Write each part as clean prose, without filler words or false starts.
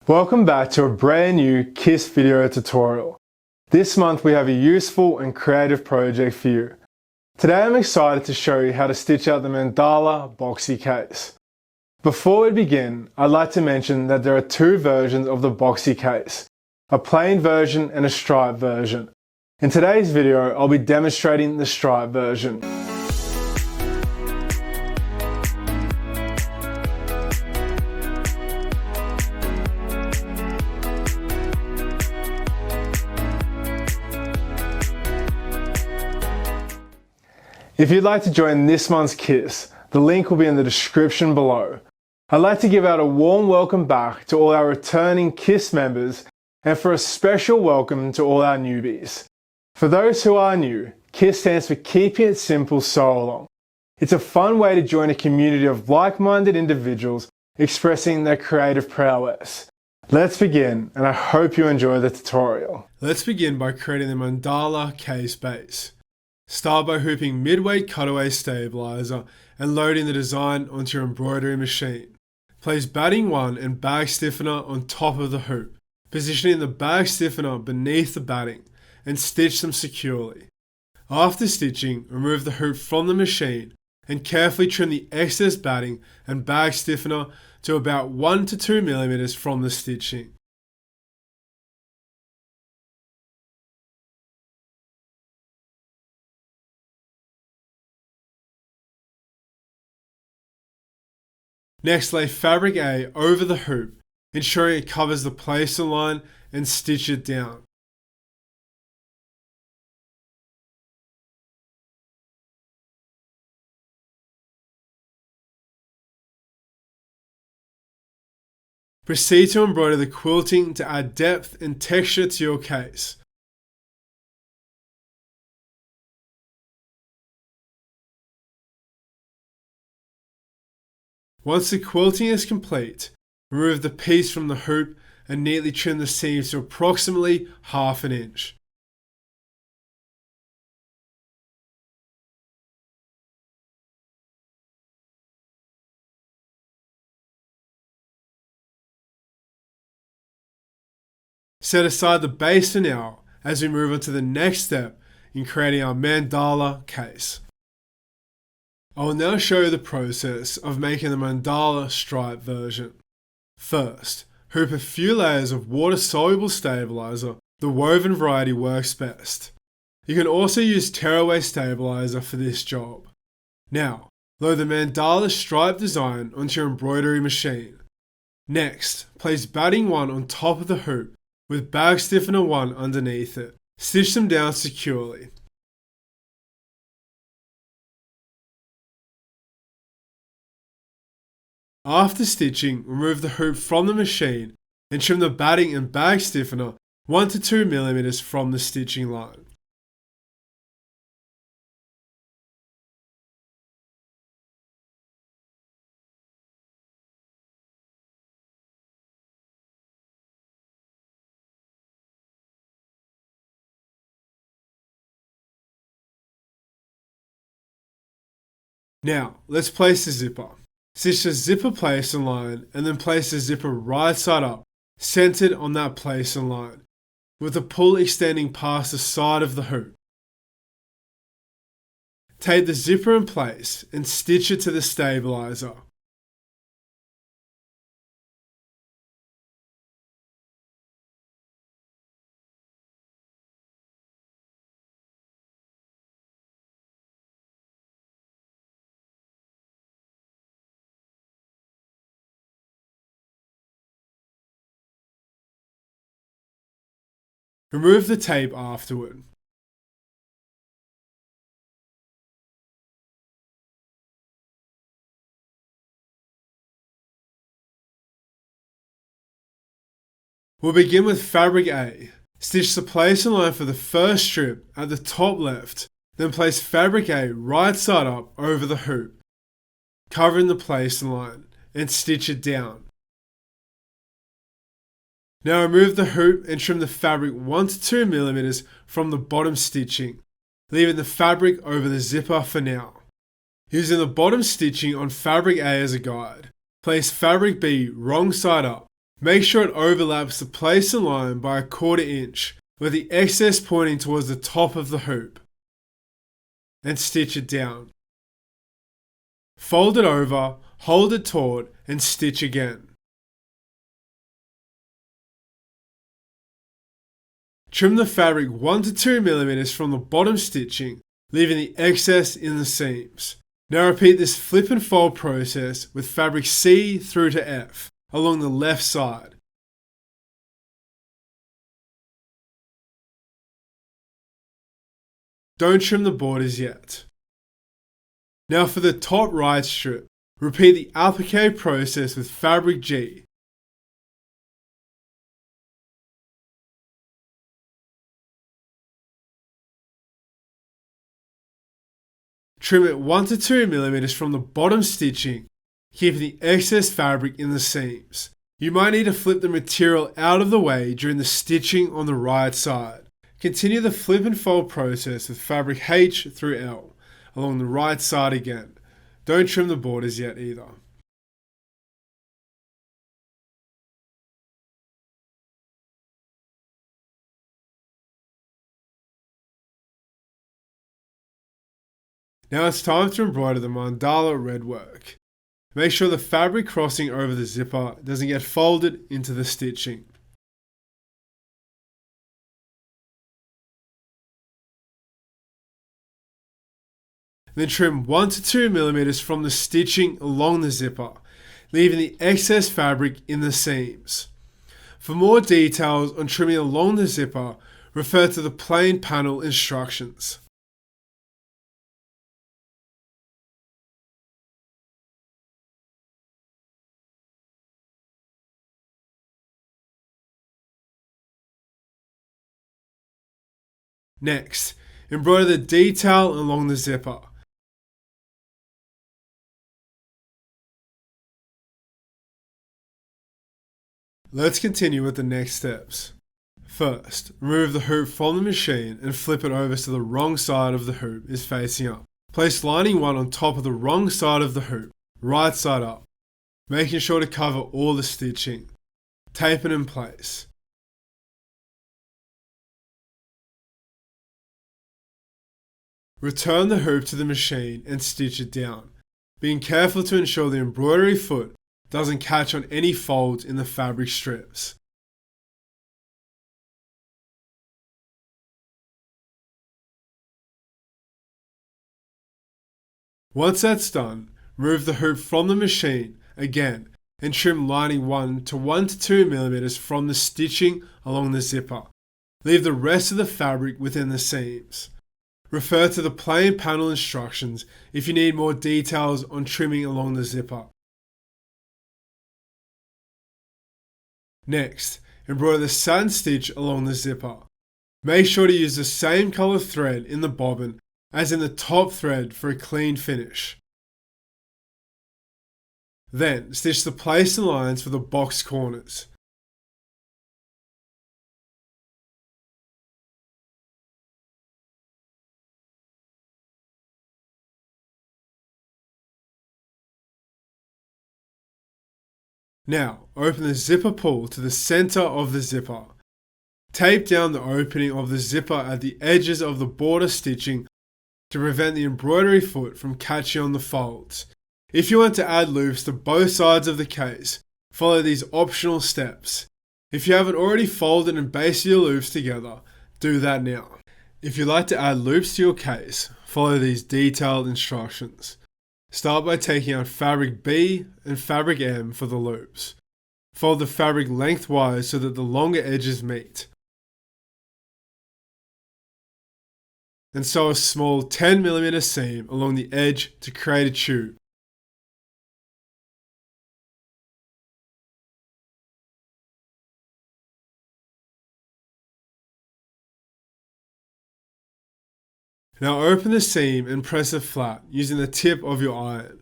Welcome back to a brand new KISS video tutorial. This month we have a useful and creative project for you. Today I'm excited to show you how to stitch out the Mandala boxy case. Before we begin, I'd like to mention that there are two versions of the boxy case, a plain version and a stripe version. In today's video, I'll be demonstrating the stripe version. If you'd like to join this month's KISS, the link will be in the description below. I'd like to give out a warm welcome back to all our returning KISS members and for a special welcome to all our newbies. For those who are new, KISS stands for Keeping It Simple Sew Along. It's a fun way to join a community of like-minded individuals expressing their creative prowess. Let's begin, and I hope you enjoy the tutorial. Let's begin by creating the Mandala case base. Start by hooping mid-weight cutaway stabilizer and loading the design onto your embroidery machine. Place batting 1 and bag stiffener on top of the hoop, positioning the bag stiffener beneath the batting, and stitch them securely. After stitching, remove the hoop from the machine and carefully trim the excess batting and bag stiffener to about 1 to 2 mm from the stitching. Next, lay fabric A over the hoop, ensuring it covers the placement line, and stitch it down. Proceed to embroider the quilting to add depth and texture to your case. Once the quilting is complete, remove the piece from the hoop and neatly trim the seams to approximately ½ inch. Set aside the base for now as we move on to the next step in creating our Mandala case. I will now show you the process of making the Mandala stripe version. First, hoop a few layers of water-soluble stabilizer. The woven variety works best. You can also use tearaway stabilizer for this job. Now, load the Mandala stripe design onto your embroidery machine. Next, place batting 1 on top of the hoop with bag stiffener 1 underneath it. Stitch them down securely. After stitching, remove the hoop from the machine and trim the batting and bag stiffener 1 to 2 mm from the stitching line. Now, let's place the zipper. Stitch the zipper placement line and then place the zipper right side up, centered on that placement line, with the pull extending past the side of the hoop. Take the zipper in place and stitch it to the stabilizer. Remove the tape afterward. We'll begin with fabric A. Stitch the placement line for the first strip at the top left, then place fabric A right side up over the hoop, covering the placement line, and stitch it down. Now remove the hoop and trim the fabric 1 to 2 mm from the bottom stitching, leaving the fabric over the zipper for now. Using the bottom stitching on fabric A as a guide, place fabric B wrong side up, Make sure it overlaps the place and line by 1/4 inch, with the excess pointing towards the top of the hoop, and stitch it down. Fold it over, hold it taut, and stitch again. Trim the fabric 1 to 2 mm from the bottom stitching, leaving the excess in the seams. Now repeat this flip and fold process with fabric C through to F along the left side. Don't trim the borders yet. Now for the top right strip, repeat the applique process with fabric G. Trim it 1 to 2 mm from the bottom stitching, keeping the excess fabric in the seams. You might need to flip the material out of the way during the stitching on the right side. Continue the flip and fold process with fabric H through L along the right side again. Don't trim the borders yet either. Now it's time to embroider the Mandala redwork. Make sure the fabric crossing over the zipper doesn't get folded into the stitching. Then trim 1 to 2 mm from the stitching along the zipper, leaving the excess fabric in the seams. For more details on trimming along the zipper, refer to the plain panel instructions. Next, embroider the detail along the zipper. Let's continue with the next steps. First, remove the hoop from the machine and flip it over so the wrong side of the hoop is facing up. Place lining 1 on top of the wrong side of the hoop, right side up, making sure to cover all the stitching. Tape it in place. Return the hoop to the machine and stitch it down, being careful to ensure the embroidery foot doesn't catch on any folds in the fabric strips. Once that's done, remove the hoop from the machine again and trim lining 1 to 1 to 2 mm from the stitching along the zipper. Leave the rest of the fabric within the seams. Refer to the plain panel instructions if you need more details on trimming along the zipper. Next, embroider the satin stitch along the zipper. Make sure to use the same color thread in the bobbin as in the top thread for a clean finish. Then, stitch the place and lines for the box corners. Now, open the zipper pull to the center of the zipper. Tape down the opening of the zipper at the edges of the border stitching to prevent the embroidery foot from catching on the folds. If you want to add loops to both sides of the case, follow these optional steps. If you haven't already folded and basted your loops together, do that now. If you'd like to add loops to your case, follow these detailed instructions. Start by taking out fabric B and fabric M for the loops. Fold the fabric lengthwise so that the longer edges meet. And sew a small 10 mm seam along the edge to create a tube. Now open the seam and press it flat using the tip of your iron.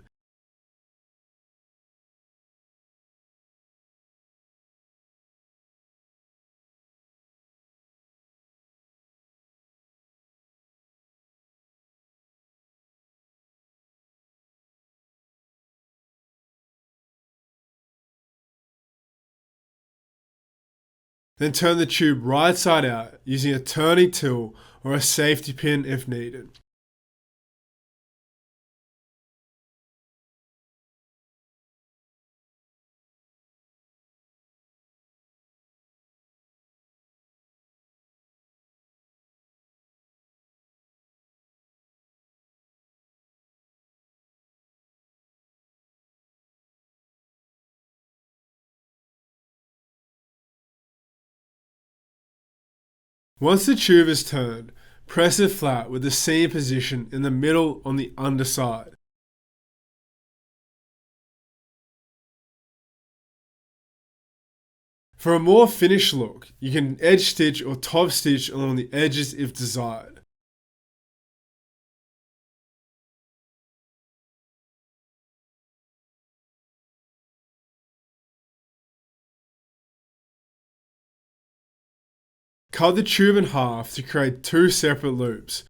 Then turn the tube right side out using a turning tool or a safety pin if needed. Once the tube is turned, press it flat with the seam position in the middle on the underside. For a more finished look, you can edge stitch or top stitch along the edges if desired. Cut the tube in half to create two separate loops.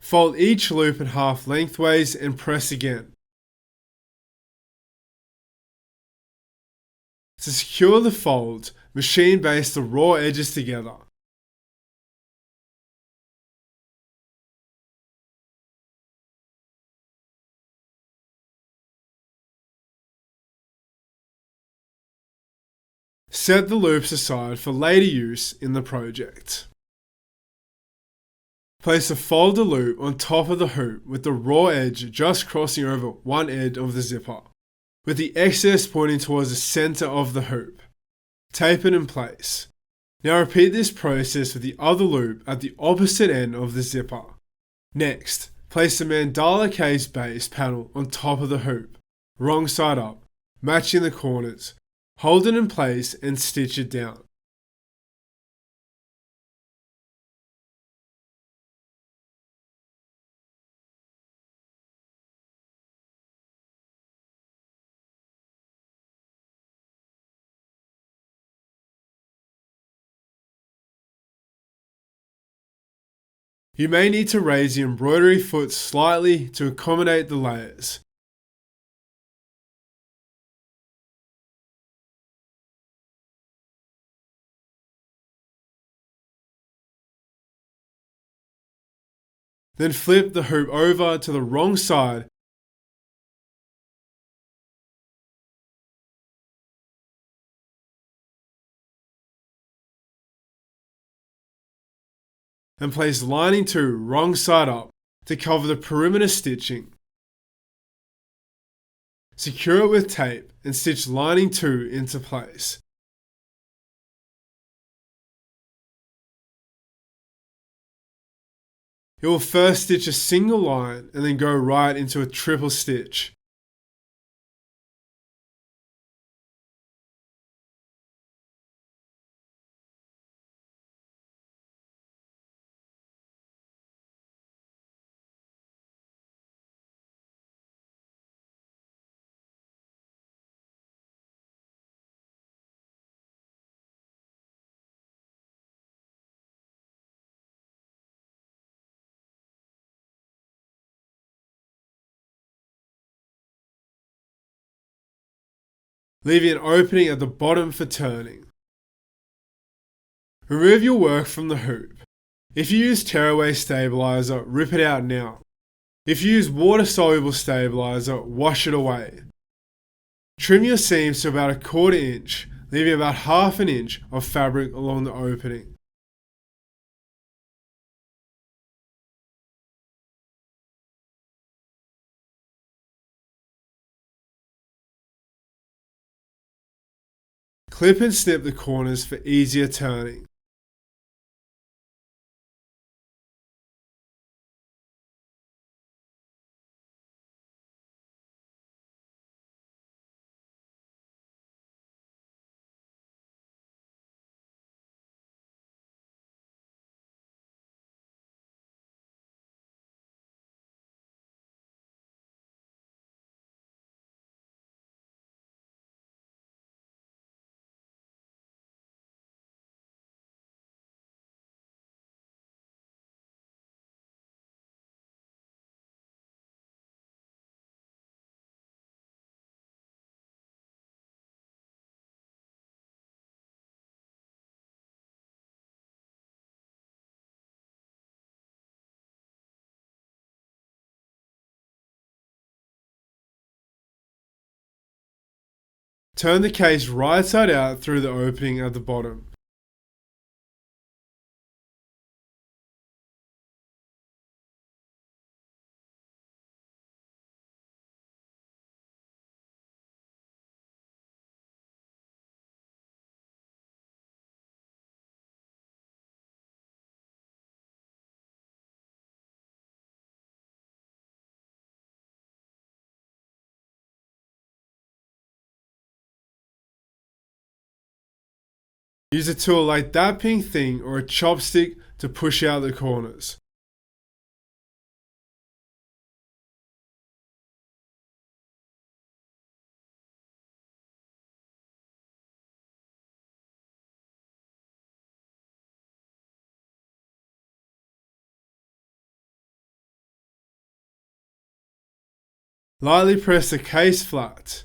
Fold each loop in half lengthways and press again. To secure the folds, machine baste the raw edges together. Set the loops aside for later use in the project. Place a folder loop on top of the hoop with the raw edge just crossing over one edge of the zipper, with the excess pointing towards the center of the hoop. Tape it in place. Now repeat this process with the other loop at the opposite end of the zipper. Next, place the Mandala case base panel on top of the hoop, wrong side up, matching the corners. Hold it in place and stitch it down. You may need to raise the embroidery foot slightly to accommodate the layers. Then flip the hoop over to the wrong side and place lining 2 wrong side up to cover the perimeter stitching. Secure it with tape and stitch lining 2 into place. You will first stitch a single line and then go right into a triple stitch. Leaving an opening at the bottom for turning. Remove your work from the hoop. If you use tearaway stabilizer, rip it out now. If you use water-soluble stabilizer, wash it away. Trim your seams to about 1/4 inch, leaving about 1/2 inch of fabric along the opening. Clip and snip the corners for easier turning. Turn the case right side out through the opening at the bottom. Use a tool like that pink thing or a chopstick to push out the corners. Lightly press the case flat.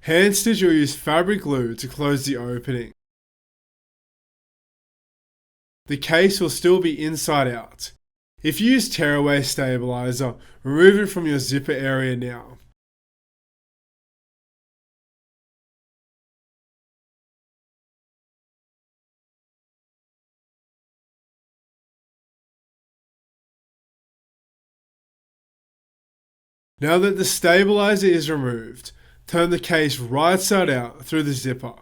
Hand stitch or use fabric glue to close the opening. The case will still be inside out. If you use tearaway stabilizer, remove it from your zipper area now. Now that the stabilizer is removed, turn the case right side out through the zipper.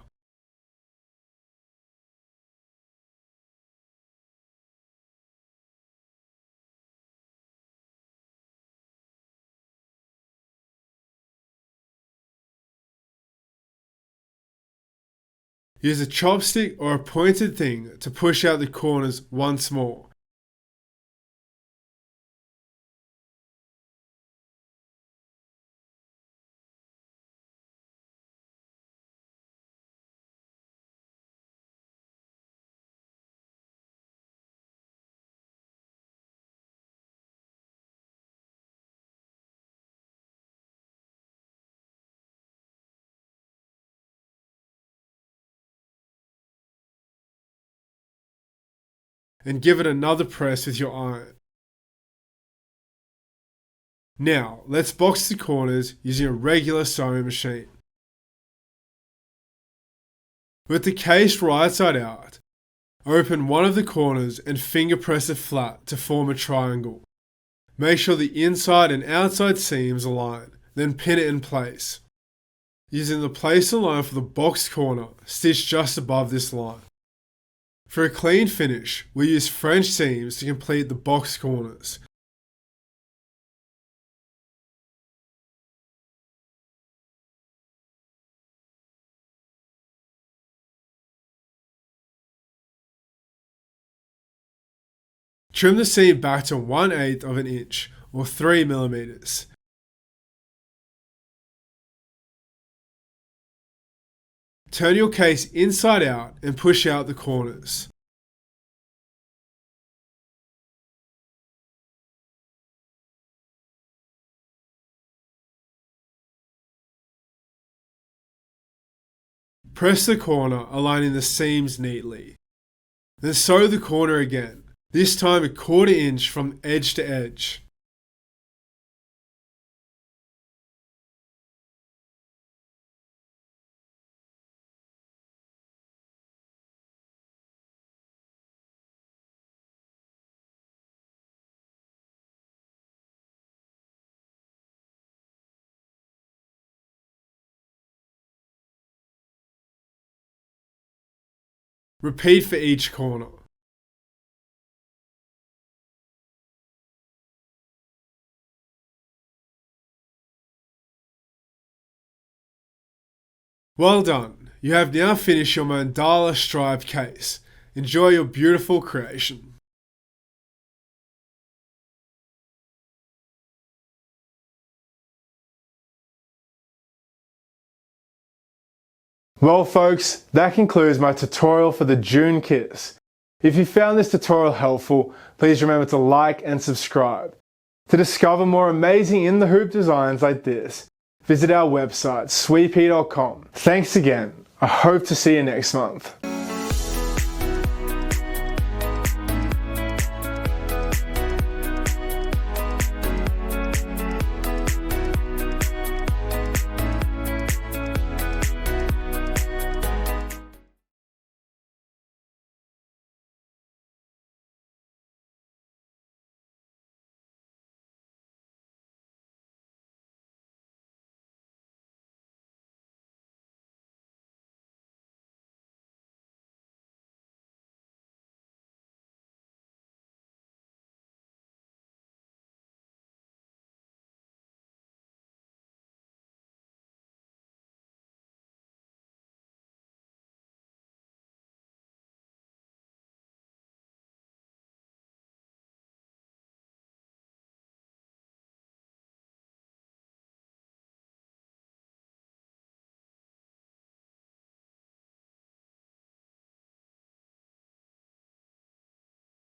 Use a chopstick or a pointed thing to push out the corners once more. And give it another press with your iron. Now, let's box the corners using a regular sewing machine. With the case right side out, open one of the corners and finger press it flat to form a triangle. Make sure the inside and outside seams align, then pin it in place. Using the placer line for the boxed corner, stitch just above this line. For a clean finish, we use French seams to complete the box corners. Trim the seam back to 1/8 of an inch or 3 millimeters. Turn your case inside out and push out the corners. Press the corner, aligning the seams neatly. Then sew the corner again, this time 1/4 inch from edge to edge. Repeat for each corner. Well done! You have now finished your mandala striped case. Enjoy your beautiful creation. Well folks, that concludes my tutorial for the June kits. If you found this tutorial helpful, please remember to like and subscribe. To discover more amazing in the hoop designs like this, visit our website sweepy.com. Thanks again. I hope to see you next month.